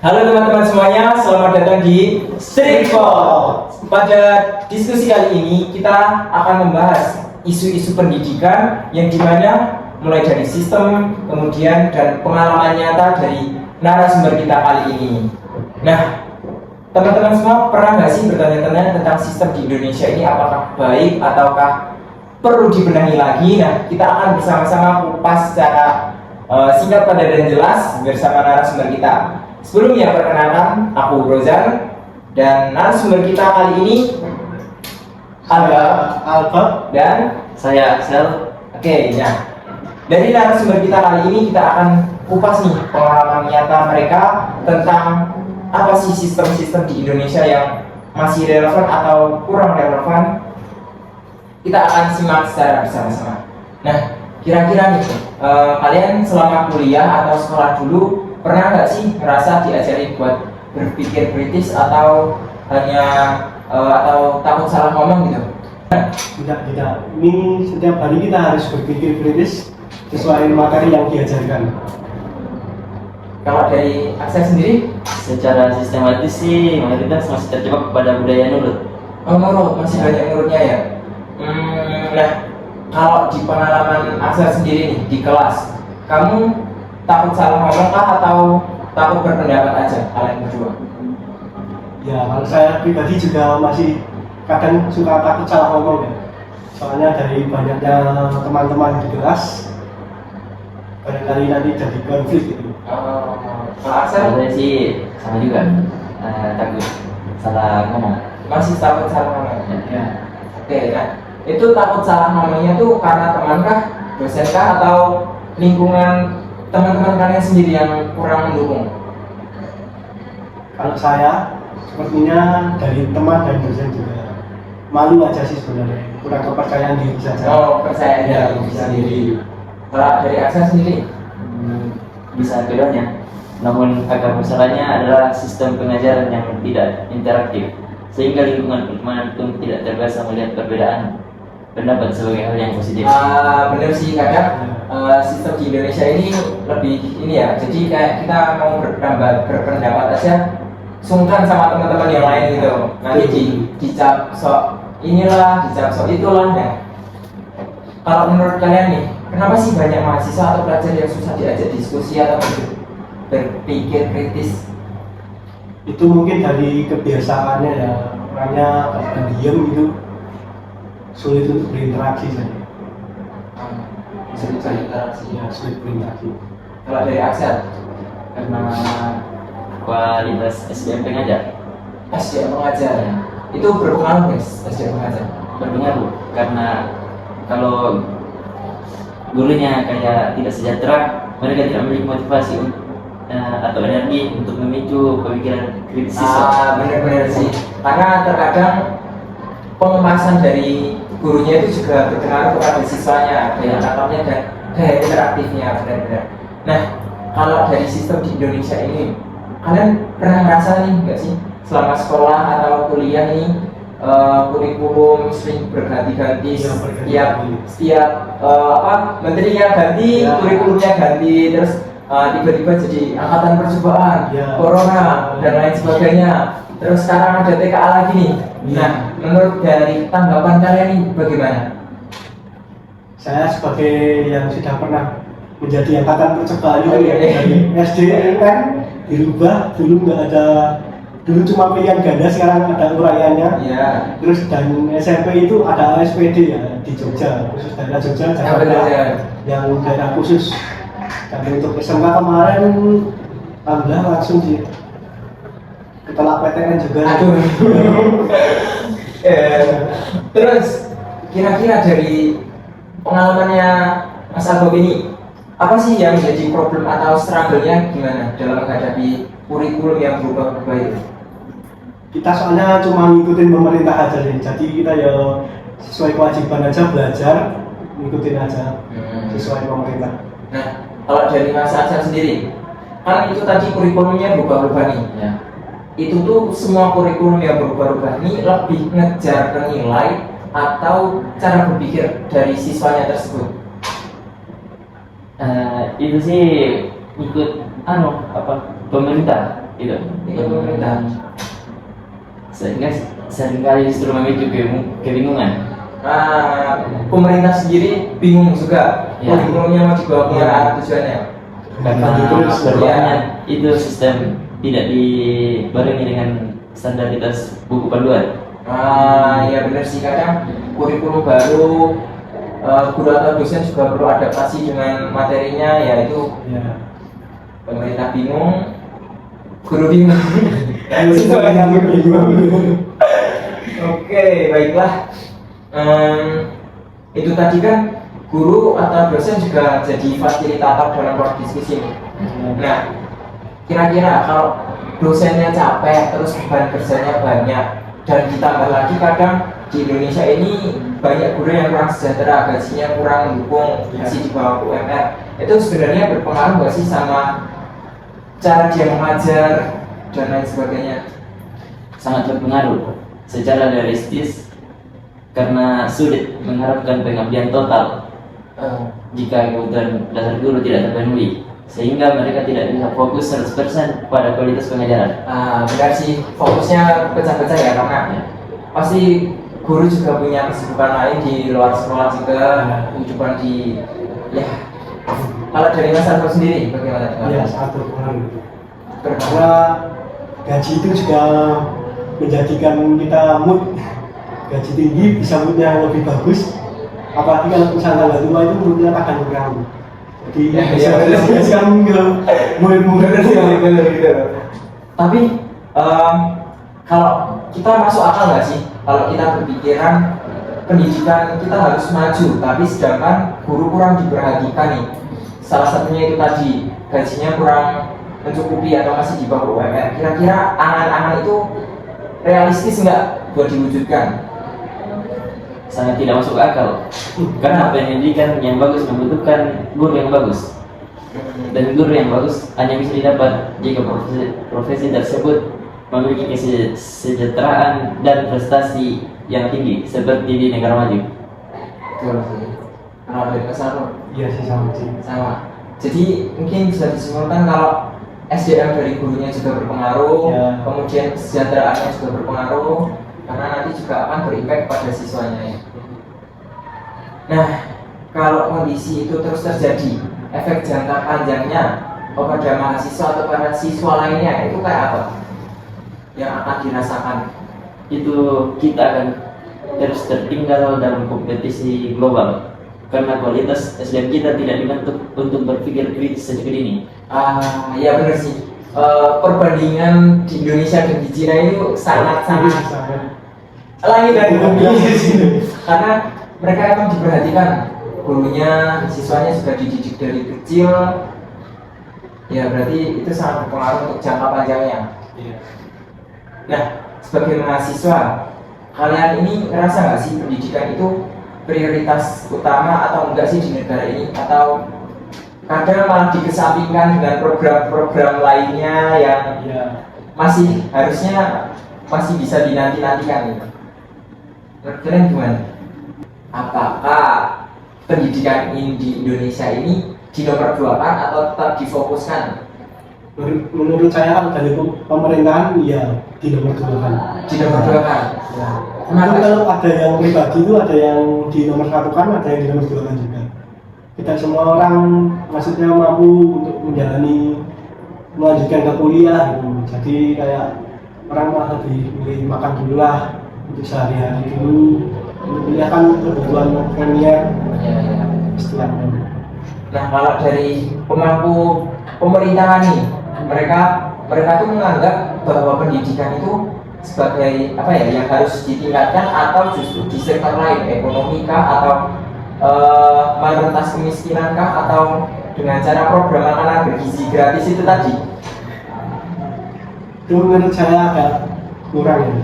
Halo teman-teman semuanya, selamat datang di Streetball. Pada diskusi kali ini kita akan membahas isu-isu pendidikan yang dimana mulai dari sistem, kemudian dan pengalaman nyata dari narasumber kita kali ini. Nah, teman-teman semua pernah nggak sih bertanya-tanya tentang sistem di Indonesia ini apakah baik ataukah perlu dibenahi lagi? Nah, kita akan bersama-sama kupas secara singkat, padat dan jelas bersama narasumber kita. Sebelumnya perkenalkan, aku Rozan dan narasumber kita kali ini ada Albert dan saya Sel. Oke, nah dari narasumber kita kali ini kita akan kupas nih pengalaman nyata mereka tentang apa sih sistem-sistem di Indonesia yang masih relevan atau kurang relevan. Kita akan simak secara bersama-sama. Nah, kira-kira nih kalian selama kuliah atau sekolah dulu pernah nggak sih merasa diajari buat berpikir kritis atau hanya atau takut salah ngomong gitu? Tidak. Ini setiap hari kita harus berpikir kritis sesuai materi yang diajarkan. Kalau dari Akses sendiri? Secara sistematis sih mayoritas masih terjebak pada budaya nurut. Oh, nurut, masih banyak nurutnya ya. Nah, kalau di pengalaman Akses sendiri nih di kelas, kamu takut salah ngomong kah atau takut berpendapat aja kalian berdua? Ya, kalau saya pribadi juga masih kadang suka takut salah ngomong ya. Soalnya dari banyaknya teman-teman di kelas, barangkali nanti jadi konflik gitu. Kalau Akses? Saya sih sama juga, takut salah ngomong. Masih takut salah ngomong? Ya. Oke, nah itu takut salah ngomongnya tuh karena teman kah, dosen kah, atau lingkungan teman-teman kalian sendiri yang kurang mendukung? Kalau saya, sepertinya dari teman dan dosen juga malu aja sih sebenarnya, kurang kepercayaan diri saja. Oh, percaya Ya, diri bisa sendiri. Kalau dari Akses sendiri? Bisa keduanya. Namun akar masalahnya adalah sistem pengajaran yang tidak interaktif, sehingga lingkungan pertemanan pun tidak terbiasa melihat perbedaan pendapat sebagai hal yang positif. Bener sih, kadang sistem di Indonesia ini lebih ini ya, jadi kayak kita mau berpendapat aja sungkan sama teman-teman yang lain gitu. Nanti dicap sok inilah, dicap sok itulah. Nah, kalau menurut kalian nih, kenapa sih banyak mahasiswa atau pelajar yang susah diajak diskusi atau berpikir kritis? Itu mungkin dari kebiasaannya ya, orangnya pendiam gitu, sulit untuk berinteraksi saja. Sulit berinteraksi. Ya, sulit berinteraksi. Kalau dari Axel? Karena kualitas SDM pengajar SDM pengajar itu berpengaruh guys, SDM pengajar berpengaruh, karena kalau gurunya kayak tidak sejahtera, mereka tidak memiliki motivasi atau energi untuk memicu pemikiran kritis siswa. Benar-benar sih, karena terkadang pengemasan dari gurunya itu juga berpengaruh kepada siswanya, daya tangkapnya dan daya interaktifnya, benar-benar. Nah, kalau dari sistem di Indonesia ini, kalian pernah merasa nih nggak sih selama sekolah atau kuliah ini kurikulum sering berganti-ganti, setiap menterinya ganti, kurikulumnya ganti, terus tiba-tiba jadi angkatan percobaan, corona dan lain sebagainya. Terus sekarang ada TKA lagi nih. Nah, menurut dari tanggapan kalian ini bagaimana? Saya sebagai yang sudah pernah menjadi angkatan percobaan itu ya, dari SD kan dirubah, dulu nggak ada, dulu cuma pilihan ganda, sekarang ada uraiannya. Ya. Terus dan SMP itu ada ASPD ya di Jogja, khusus daerah Jogja, Jakarta, yang daerah khusus. Dan untuk SMK kemarin, alhamdulillah langsung sih ketelak PTN juga. Aduh. Terus kira-kira dari pengalamannya Mas Albo ini, apa sih yang jadi problem atau struggle-nya gimana dalam menghadapi kurikulum yang berubah-ubah itu? Kita soalnya cuma ngikutin pemerintah aja nih, jadi kita ya sesuai kewajiban aja belajar, ngikutin aja sesuai pemerintah. Nah, kalau dari Mas Aksan sendiri, kan itu tadi kurikulumnya berubah-ubah nih. Ya. Itu tuh semua kurikulum yang berubah-ubah ini lebih ngejar ke nilai atau cara berpikir dari siswanya tersebut? Itu sih ikut pemerintah itu. pemerintah. Sehingga seringkali justru memicu kebingungan. Pemerintah sendiri bingung juga Ya. kurikulumnya mau dibawa kemana tujuannya. Karena Terus, berubahnya itu sistem tidak dibarengi dengan standaritas buku panduan. Ya benar sih, kadang kurikulum baru guru atau dosen juga perlu adaptasi dengan materinya, yaitu Ya. pemerintah bingung, guru bingung. Siswa yang bingung. Oke, baiklah. Itu tadi kan guru atau dosen juga jadi fasilitator dalam proses diskusi ini. Nah, kira-kira kalau dosennya capek, terus beban kerjanya banyak, dan ditambah lagi kadang di Indonesia ini banyak guru yang kurang sejahtera, gajinya kurang mendukung, masih di bawah UMR. Itu sebenarnya berpengaruh nggak sih sama cara dia mengajar dan lain sebagainya? Sangat berpengaruh secara realistis karena sulit mengharapkan pengabdian total jika kebutuhan dasar guru tidak terpenuhi, sehingga mereka tidak bisa fokus 100% pada kualitas pengajaran. Benar sih, fokusnya pecah-pecah ya, karena pasti guru juga punya kesibukan lain di luar sekolah juga, kehidupan di kalau dari Mas Argo sendiri bagaimana? Ya, sangat berpengaruh. Karena gaji itu juga menjadikan kita mood. Gaji tinggi bisa moodnya lebih bagus, apalagi kalau misalnya tanggal tua itu moodnya kadang kurang. Jadi bisa dibiasakan ke mood-mood. Tapi kalau kita masuk akal nggak sih kalau kita berpikiran pendidikan kita harus maju, tapi sedangkan guru kurang diperhatikan nih. Salah satunya itu tadi gajinya kurang mencukupi atau masih di bawah UMR. Kira-kira angan-angan itu realistis nggak buat diwujudkan? Sangat tidak masuk akal karena pendidikan yang bagus membutuhkan guru yang bagus, dan guru yang bagus hanya bisa didapat jika profesi tersebut memiliki kesejahteraan dan prestasi yang tinggi seperti di negara maju. Betul sih. Kalau dari Mas Argo? Iya sih, sama sih. Sama. Jadi mungkin bisa disimpulkan kalau SDM dari gurunya juga berpengaruh, Ya. kemudian kesejahteraannya juga berpengaruh, karena nanti juga akan berimpact pada siswanya ya. Nah, kalau kondisi itu terus terjadi, efek jangka panjangnya pada mahasiswa atau pada siswa lainnya itu kayak apa yang akan dirasakan? Itu kita akan terus tertinggal dalam kompetisi global karena kualitas SDM kita tidak dibentuk untuk berpikir kritis sejak dini. Ya benar sih. Perbandingan di Indonesia dan di Cina itu sangat-sangat langit dan bumi. Karena mereka emang diperhatikan, gurunya, siswanya sudah dididik dari kecil. Ya berarti itu sangat berpengaruh untuk jangka panjangnya. Nah, sebagai mahasiswa, kalian ini ngerasa nggak sih pendidikan itu prioritas utama atau enggak sih di negara ini, atau kadang malah dikesampingkan dengan program-program lainnya yang masih harusnya masih bisa dinanti-nantikan gitu. Menurut kalian gimana? Apakah pendidikan ini di Indonesia ini dinomorduakan atau tetap difokuskan? Menurut saya dari pemerintahan ya dinomorduakan. Dinomorduakan. Ya. Kenapa? Kalau ada yang pribadi itu ada yang dinomorduakan, ada yang dinomorduakan juga. Tidak semua orang maksudnya mampu untuk melanjutkan ke kuliah gitu. Jadi kayak orang malah lebih milih makan dulu lah untuk sehari-hari dulu. Untuk kuliah kan kebutuhan premier istilahnya. Nah, kalau dari pemangku pemerintahan nih, mereka tuh menganggap bahwa pendidikan itu sebagai apa ya, yang harus ditingkatkan, atau justru di sektor lain, ekonomi kah, atau mayoritas kemiskinan kah, atau dengan cara program makanan bergizi gratis itu tadi? Itu menurut saya agak kurang ya,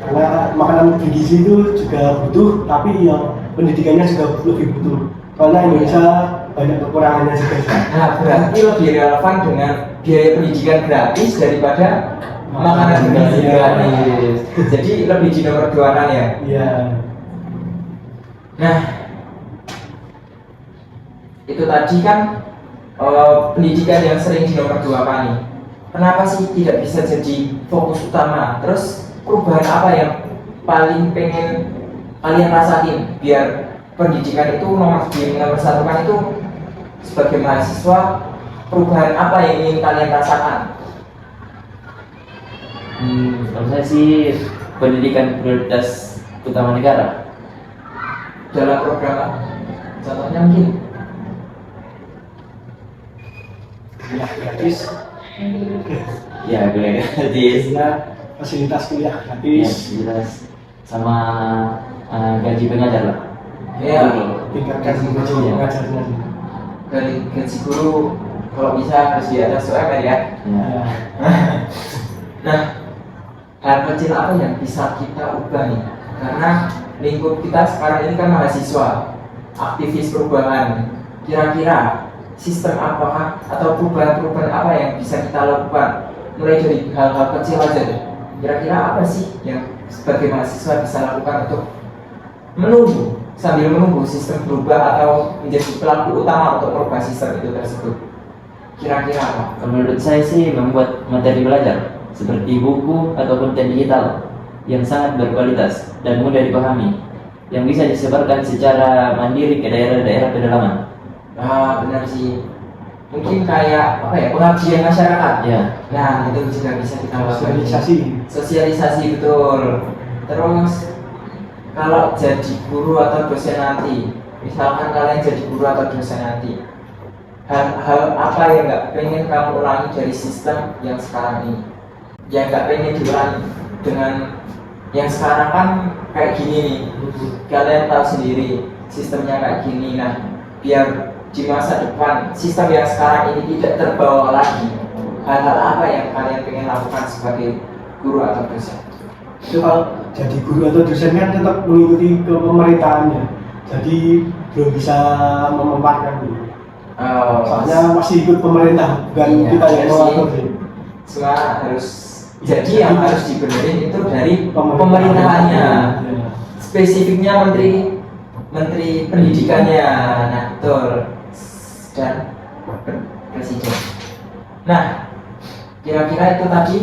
karena makanan bergizi itu juga butuh, tapi ya pendidikannya juga lebih butuh, karena Indonesia banyak kekurangannya juga. Nah, berarti lebih relevan dengan biaya pendidikan gratis daripada makanan bergizi gratis. Jadi lebih dinomorduakan ya. Iya. Nah, itu tadi kan pendidikan yang sering dinomorduakan nih. Kenapa sih tidak bisa jadi fokus utama? Terus perubahan apa yang paling pengen kalian rasain biar pendidikan itu nomor satukan itu sebagai mahasiswa? Perubahan apa yang ingin kalian rasakan? Kalau saya sih pendidikan prioritas utama negara. Dalam program apa? Contohnya mungkin kuliah gratis, Ya, gue gratis. ya, fasilitas kuliah Ya, gratis, jelas. Sama gaji pengajar lah. ya tingkatkan gaji pengajarnya. dari gaji guru kalau bisa harus di atas UMR ya. Ya. Nah, hal kecil apa yang bisa kita ubah nih? Karena lingkup kita sekarang ini kan mahasiswa, aktivis perubahan. Kira-kira sistem apakah atau perubahan-perubahan apa yang bisa kita lakukan? Mulai dari hal-hal kecil aja deh. Kira-kira apa sih yang sebagai mahasiswa bisa lakukan untuk sambil menunggu sistem berubah atau menjadi pelaku utama untuk merubah sistem itu tersebut? Kira-kira apa? Kalau menurut saya sih membuat materi belajar seperti buku atau konten digital yang sangat berkualitas dan mudah dipahami, yang bisa disebarkan secara mandiri ke daerah-daerah pedalaman. Nah, benar sih. Mungkin kayak apa ya, pengabdian masyarakat. Ya, Nah, itu juga bisa kita lakukan. Sosialisasi betul. Terus kalau jadi guru atau dosen nanti, misalkan kalian jadi guru atau dosen nanti, hal apa yang nggak pengen kamu ulangi dari sistem yang sekarang ini, yang nggak pengen diulangi dengan yang sekarang kan kayak gini nih. Kalian tahu sendiri sistemnya kayak gini. Nah, biar di masa depan sistem yang sekarang ini tidak terbawa lagi, hal-hal apa yang kalian pengen lakukan sebagai guru atau dosen? Itu kalau jadi guru atau dosen kan tetap mengikuti ke pemerintahannya, jadi belum bisa memanfaatkan dulu. Soalnya masih ikut pemerintah, bukan Iya, kita yang iya mengatur sih. sih. Semua harus Iya, jadi yang jadi harus dibenerin itu dari Pemerintahan. pemerintahannya, Iya. spesifiknya menteri pendidikannya, nah betul, dan presiden. Nah, kira-kira itu tadi,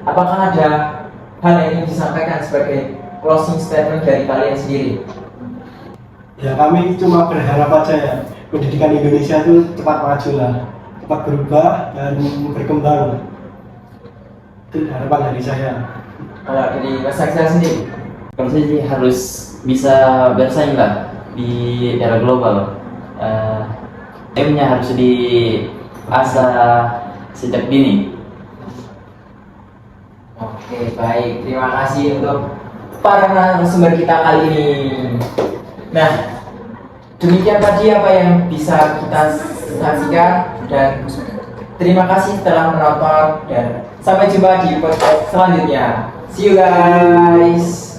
apakah ada hal yang ingin disampaikan sebagai closing statement dari kalian sendiri? Ya kami cuma berharap aja ya pendidikan Indonesia itu cepat maju lah, cepat berubah dan berkembang. Itu harapan dari saya. Kalau dari Mas Aksa sendiri? kalau saya sih harus bisa bersaing lah di era global. M-nya harus diasah sejak dini. Oke, baik. Terima kasih untuk para narasumber kita kali ini. Nah, demikian tadi apa yang bisa kita saksikan, dan terima kasih telah menonton dan sampai jumpa di podcast selanjutnya. See you guys.